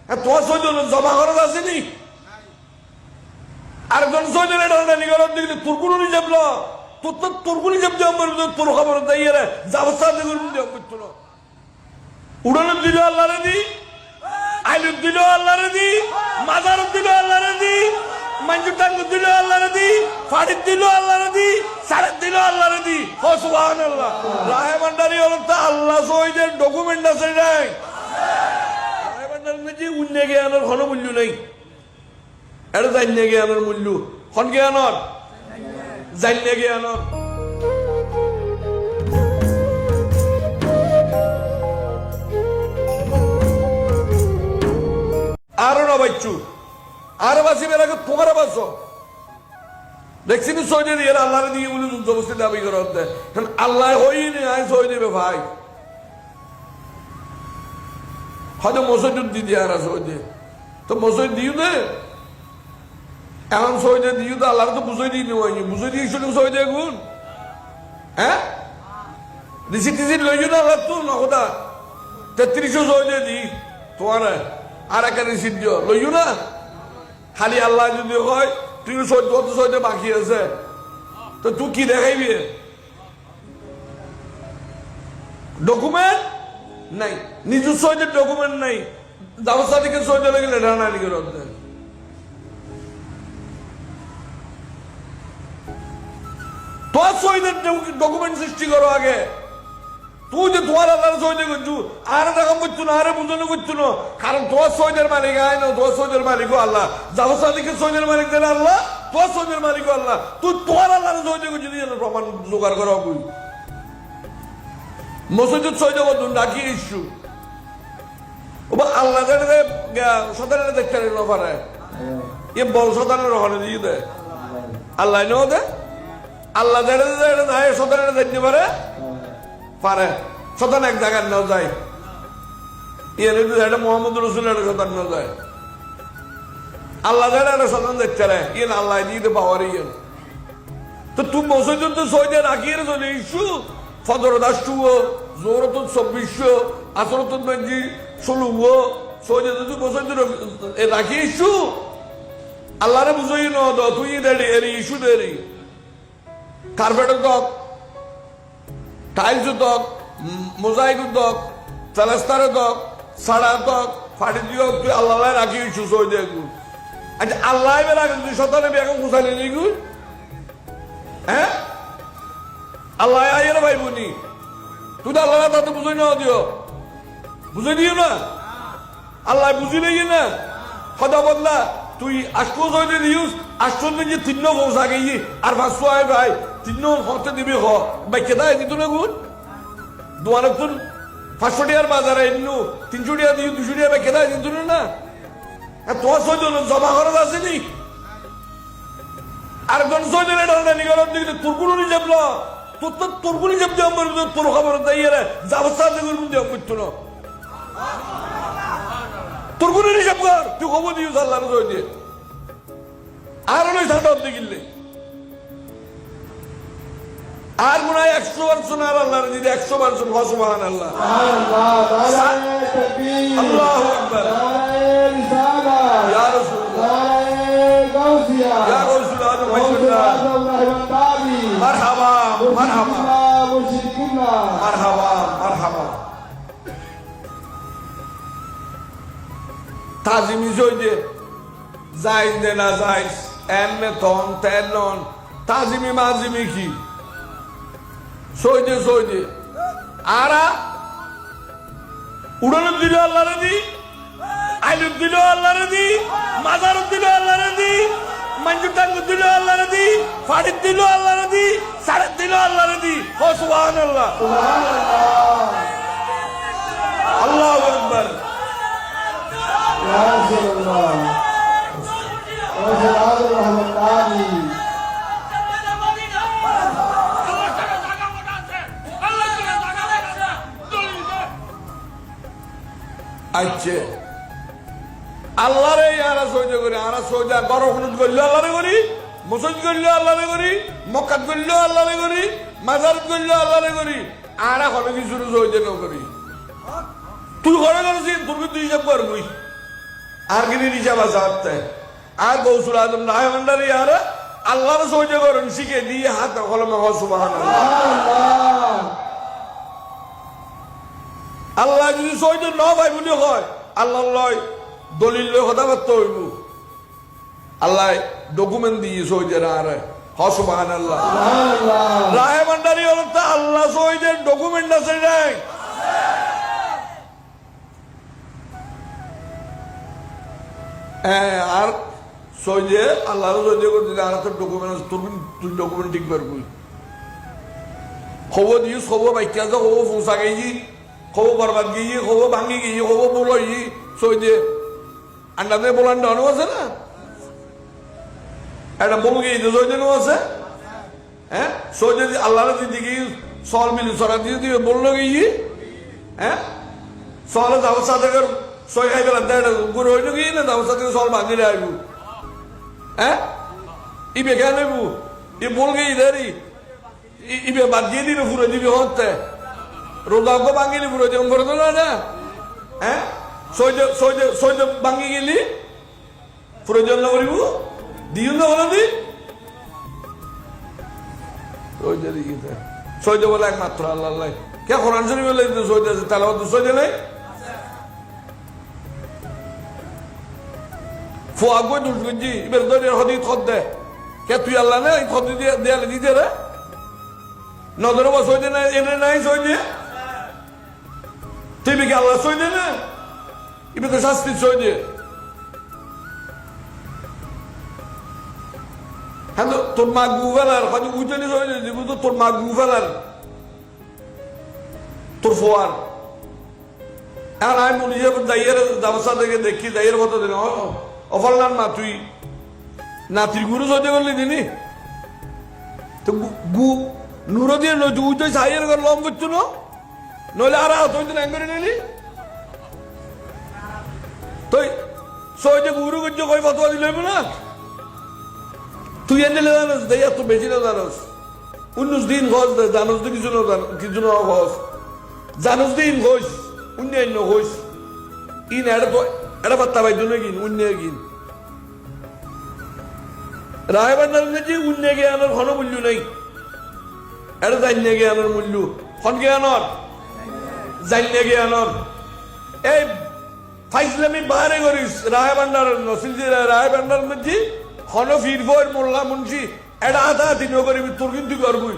তোমার সৈজন জমা খরচ আসেনি আরেকজন সৈজন এটা নিগরণ দিকে তোর কোনো নিজাম না তোর কোনো নিজাম তোর খবর তাই যাবস্তা করতো না উড়ানো দিল আল্লাহরে দি আইলু দিল আল্লাহরে দি মাজার দিল আল্লাহরে দি মঞ্জু টাঙ্গু দিল আল্লাহরে দি ফাড়ি দিল আল্লাহরে দি সাড়ে দিল আল্লাহরে দি ও সুবহানাল্লাহ রাহে ভান্ডারি হলো তা আল্লাহ সহিদের ডকুমেন্ট আছে নাই রাহে ভান্ডারি যে উন্নে জ্ঞানের কোনো মূল্য নেই এটা জানিয়ে জ্ঞানের মূল্য খন জ্ঞানর জানিয়ে জ্ঞানর আরো না বাচ্চু আরো বাঁচিবে আগে তোমার বাঁচো দেখছি নি সই দিয়ে আল্লাহ দিয়ে বলে জবস্তি দাবি করতে আল্লাহ হইনি আয় সই দেবে ভাই হয়তো মসজিদ দিদি আর সই দে তো মসজিদ দিও দে এখন সই দে দিও তো আল্লাহ তো বুঝাই দিয়ে নেওয়াইনি বুঝাই দিয়ে শুনে সই দে গুণ হ্যাঁ রিসিট টিসিট লইছো না আল্লাহ তো নকদা 3300 সই দে দি তোমার আর একটা রিসিট দিও লইও না খালি আল্লাহ যদি হয় তুই সৈদ্য বাকি আছে তো তুই কি দেখাইবি ডকুমেন্ট নাই নিজের সৈদের ডকুমেন্ট নাই ব্যবস্থা থেকে সৈদ্য লেগে লেঠানানি করে তোর সৈদের ডকুমেন্ট সৃষ্টি করো আগে তুই যে তোমার আল্লাহ সৈদে করছু আর টাকা করছো না আরে বুঝানো করছো না কারণ তোমার সৈদের মালিক আয় না তোমার সৈদের মালিকও আল্লাহ জাবসাদিকে সৈদের মালিক দেন আল্লাহ তোমার সৈদের মালিকও আল্লাহ তুই তোমার আল্লাহ সৈদে করছি প্রমাণ জোগাড় করা বুঝ মসজিদ সৈদে বন্ধু ডাকি ইস্যু আল্লাহ সদানের দেখতে পারে এ বল সদানের ওখানে দিয়ে দেয় আল্লাহ নেও দে আল্লাহ সদানের দেখতে পারে পারে সদান এক জায়গায় নাও যায় এটা মোহাম্মদ রসুল একটা সদান নাও যায় আল্লাহ একটা সদান দেখতে রে ইয়ে আল্লাহ দিয়ে পাওয়ার ইয়ে তো তুমি মসজিদ তো সৈদে রাখিয়ে চলে ইস্যু ফজর 10 জোরত 2400 আসরত 16 সৈদে তুই মসজিদ রাখিয়ে ইস্যু আল্লাহরে বুঝাই ন তুই দেরি এরি ইস্যু দেরি কার্পেটের দক টাইলস দক মোজাইক দক প্লাস্টারের দক সাড়া দক ফাটি দিও তুই আল্লাহ রাখি ইস্যু সৈদে আচ্ছা আল্লাহ রাখি তুই সতানে বেগম খুশালি নি গুণ হ্যাঁ আল্লাহ আইয়ের ভাই বুনি তুই তো আল্লাহ তাতে বুঝাই না দিও বুঝাই দিও না আল্লাহ বুঝি নেই না সদা বদলা তুই আষ্টু সৈদে দিউস আষ্টু যে 3 পৌঁছা গিয়ে আর 500 আয় ভাই 3 হতে দিবি হ ভাই কেদায় দিত না গুণ দোয়ানে তোর 500 টাকার বাজারে ইন্নু 300 টাকা দিও 200 টাকা ভাই কেদায় দিত না তোমার সৈজন জমা খরচ আসেনি আরেকজন সৈজন এটা নিগরণ দিকে তোর কোনো নিজাম না তোর কোনো নিজাম দিয়ে আমার তোর খবর তাই যাবস্তা করতো না তোর কোনো নিজাম কর তুই খবর দিও আল্লাহ সই দিয়ে আর নয় ঠান্ডা হতে গিললে আর মনে হয় 100 বার শোনার আল্লাহ যদি 100 বার শোন সুবহান আল্লাহ আল্লাহু আকবার ইয়া রাসূলুল্লাহ ইয়া রাসূলুল্লাহ মারহাবা মারহাবা মারহাবা মারহাবা তাজিমি জয়দে যাইজ দে না যাইজ এমনে তন তেন নন তাজিমি মাজিমি কি সইদে সইদে আরা উড়ানো দিল আল্লাহরে দি আইলু দিল আল্লাহরে দি মাজার দিল আল্লাহরে দি মঞ্জু টাঙ্গু দিল আল্লাহরে দি ফাড়ি দিল আল্লাহরে দি সাড়ে দিল আল্লাহরে দি ও সুবহানাল্লাহ আল্লাহু আকবার ইয়া রাসূলুল্লাহ ওয়া সাল্লাল্লাহু আচ্ছা আল্লাহরে আরা সহ্য করি আরা সহ্য বড় হুনুদ করলে আল্লাহরে করি মসজিদ করলে আল্লাহরে করি মক্কাত করলে আল্লাহরে করি মাজারত করলে আল্লাহরে করি আরা কোনো কিছু সহ্য ন করি তুই ঘরে করেছিস তোর তুই হিসাব করবি আর গিনি হিসাব আছে হাতে আর গৌসুল আজম রায় ভান্ডারি আর আল্লাহর সহ্য করেন শিখে দিয়ে হাত কলমে সুবহানাল্লাহ। আল্লাহ যদি সহ্য ন ভাই বলি হয় আল্লাহ লয় দলিল লয় কথাবার্তা হইব আল্লাহ ডকুমেন্ট দিয়ে সহ্যের আর সুবহানাল্লাহ। রায় ভান্ডারি হল তা আল্লাহ সহ্যের ডকুমেন্ট আছে নাই হ্যাঁ আর সহ্যে আল্লাহর সহ্য করতে আর তো ডকুমেন্ট তুই ডকুমেন্ট ঠিক করবি খবর দিস খবর বাইকা যা খবর পৌঁছা গেছি খবর বরবাদ গিয়ে খবর ভাঙি গিয়ে খবর বলই সহ্যে আন্ডাতে বলান ডানো আছে না একটা বল গিয়ে সহ্য আছে হ্যাঁ সহ্য আল্লাহর দিদি সল মিলি সরা দিয়ে দিয়ে বললো গিয়ে হ্যাঁ সলে যাওয়ার সাথে সই খাই গেলাম গুরু হইল গিয়ে না যাওয়ার সাথে সল ভাঙিলে আইব হ্যাঁ ইবে কেন নেব ই বল গিয়ে দেরি ইবে বাদ দিয়ে দিবে ফুরে দিবি হতে রোজাও ভাঙিলি ফুরে যেমন করে তো না হ্যাঁ সহ্য সহ্য সহ্য ভাঙি গেলি ফুরে জন্য করিব দিও না বলে দি সহ্য বলে একমাত্র আল্লাহ আল্লাহ কে কোরআন শরীফ বলে সহ্য আছে তাহলে সহ্য নেই ফুয়া গো দুর্গজি এবার দলের হদি খদ দে কে তুই আল্লাহ না খদ দিয়ে দেয়ালে দিতে রে নজর বা সহ্য নাই এনে নাই সহ্য তুই কি আল্লাহ সহ্য না এবার তো শাস্তি সহ্য হ্যাঁ তোর মা গুফেলার হয়তো উঠেনি সহ্য দিব তো তোর মা গুফেলার তোর ফোয়ার এখন আমি বলি যে দাইয়ের ব্যবস্থা থেকে দেখি দাইয়ের কথা দিন অফারলাম না তুই নাতির গুরু সহ্য করলি দিনি তো গু নুরো দিয়ে তুই তো সাইয়ের ঘর লম করছো না নইলে আর তুই তো ন্যাং করে নিলি তুই সহ্য গুরু করছো কই ফতোয়া দিলে না তুই এনে জানোস দেয়া তো বেশি না জানোস 19 দিন খোঁজ জানোস তো কিছু না খোঁজ জানোস দিন খোঁজ অন্যান্য খোঁজ ইন এটা পাত্তা পাইতো না কিন অন্য কিন রায় বান্ধার যে অন্য জ্ঞানের কোনো মূল্য নেই এটা জান্য জ্ঞানের মূল্য খন জ্ঞানর জান্য জ্ঞানর এই ফাইজলামি বাইরে করিস রায় বান্ধার নসিল রায় বান্ধার মধ্যে হন ফিরবর মোল্লা মুন্সি এটা আধা দিন করিবি তোর কিন্তু করবই